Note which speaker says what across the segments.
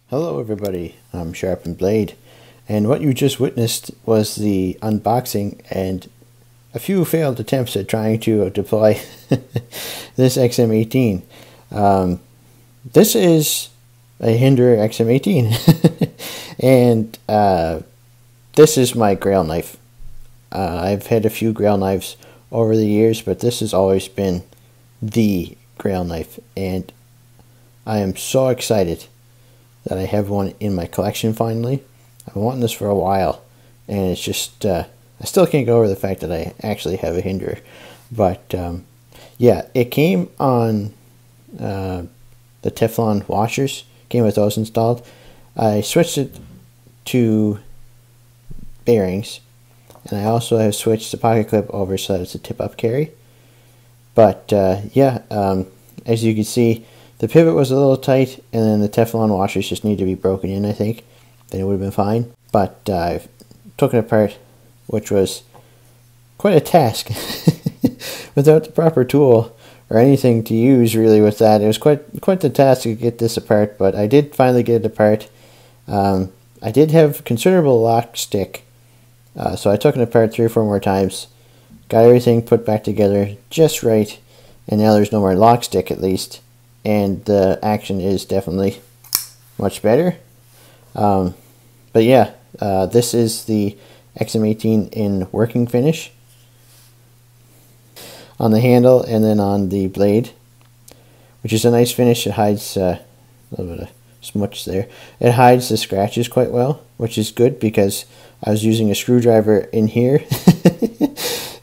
Speaker 1: Hello everybody, I'm Sharpened Blade, and what you just witnessed was the unboxing and a few failed attempts at trying to deploy this XM-18. This is a Hinderer XM-18 and this is my grail knife. I've had a few grail knives over the years, but this has always been the grail knife, and I am so excited that I have one in my collection finally. I've been wanting this for a while, and it's just I still can't get over the fact that I actually have a Hinderer. But yeah, it came on the Teflon washers, came with those installed. I switched it to bearings, and I also have switched the pocket clip over so that it's a tip-up carry. But yeah, as you can see, the pivot was a little tight, and then the Teflon washers just need to be broken in, I think. Then it would have been fine. But I took it apart, which was quite a task. Without the proper tool or anything to use really with that, it was quite the task to get this apart, but I did finally get it apart. I did have considerable lock stick, so I took it apart 3 or 4 more times, got everything put back together just right, and now there's no more lock stick at least. And the action is definitely much better. But yeah, this is the XM-18 in working finish on the handle and then on the blade, which is a nice finish. It hides a little bit of smudge there. It hides the scratches quite well, which is good because I was using a screwdriver in here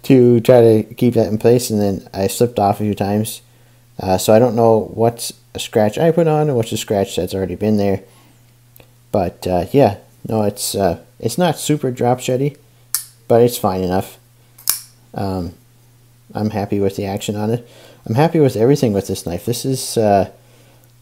Speaker 1: to try to keep that in place, and then I slipped off a few times. So I don't know what's a scratch I put on and what's a scratch that's already been there. But yeah, no, it's not super drop sheddy, but it's fine enough. I'm happy with the action on it. I'm happy with everything with this knife. This is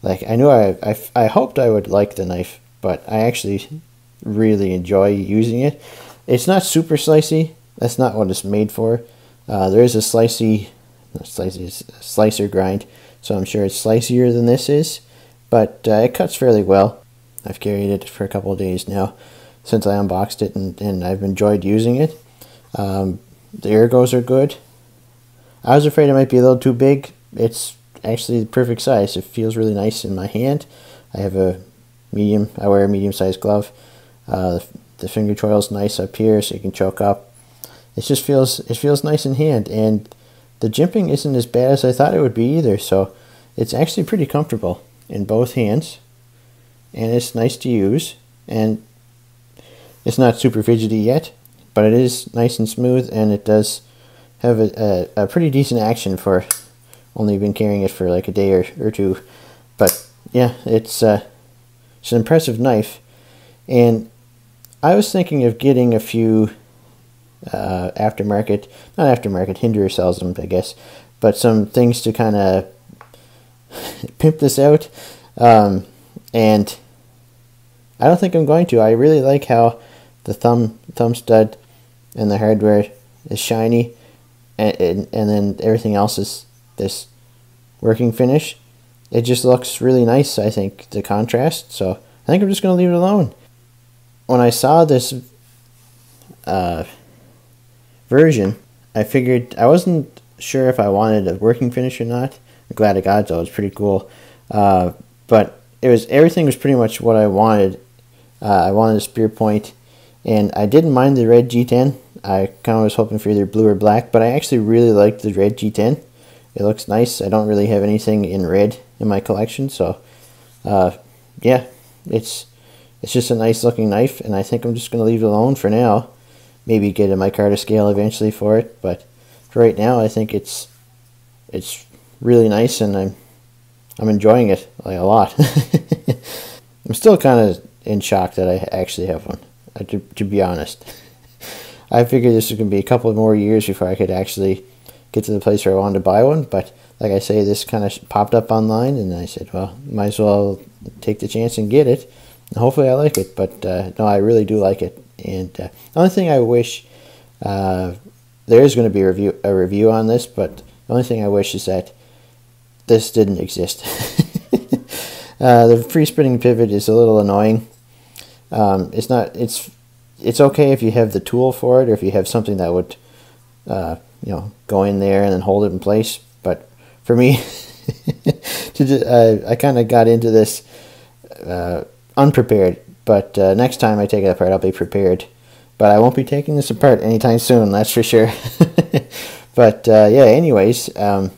Speaker 1: like, I knew I hoped I would like the knife, but I actually really enjoy using it. It's not super slicey. That's not what it's made for. There is a slicer grind, so I'm sure it's slicier than this is, but it cuts fairly well. I've carried it for a couple of days now since I unboxed it, and I've enjoyed using it. The ergos are good. I was afraid it might be a little too big. It's actually the perfect size. It feels really nice in my hand. I have a medium. I wear a medium-sized glove. The finger choil's nice up here, so you can choke up. It feels nice in hand, and the jimping isn't as bad as I thought it would be either, so it's actually pretty comfortable in both hands, and it's nice to use, and it's not super fidgety yet, but it is nice and smooth, and it does have a pretty decent action for only been carrying it for like a day or two. But yeah, it's an impressive knife, and I was thinking of getting a few not aftermarket, Hinderer sells them, I guess, but some things to kind of pimp this out, and I don't think I'm going to. I really like how the thumb stud and the hardware is shiny, and then everything else is this working finish. It just looks really nice, I think, the contrast, so I think I'm just going to leave it alone. When I saw this version, I figured, I wasn't sure if I wanted a working finish or not. I'm glad I got it though. It was pretty cool. But everything was pretty much what I wanted. I wanted a spear point, and I didn't mind the red G10. I kind of was hoping for either blue or black, but I actually really liked the red G10. It looks nice. I don't really have anything in red in my collection, so yeah, it's just a nice looking knife, and I think I'm just going to leave it alone for now. Maybe get a micarta scale eventually for it, but for right now I think it's really nice, and I'm enjoying it like a lot. I'm still kind of in shock that I actually have one, to be honest. I figured this was going to be a couple more years before I could actually get to the place where I wanted to buy one, but like I say, this kind of popped up online, and I said, well, might as well take the chance and get it, and hopefully I like it. But no, I really do like it. And the only thing I wish, there is going to be a review on this, but the only thing I wish is that this didn't exist. The free spinning pivot is a little annoying. It's okay if you have the tool for it, or if you have something that would go in there and then hold it in place. But for me, I kind of got into this unprepared. But next time I take it apart, I'll be prepared. But I won't be taking this apart anytime soon, that's for sure. But yeah, anyways, if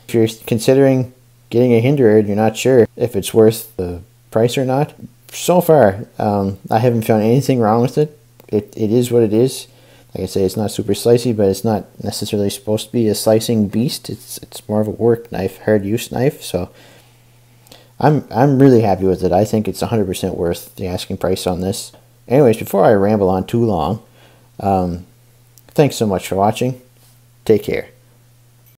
Speaker 1: you're considering getting a Hinderer and you're not sure if it's worth the price or not, so far I haven't found anything wrong with it. It is what it is. Like I say, it's not super slicey, but it's not necessarily supposed to be a slicing beast. It's more of a work knife, hard use knife. So I'm really happy with it. I think it's 100% worth the asking price on this. Anyways, before I ramble on too long, thanks so much for watching. Take care.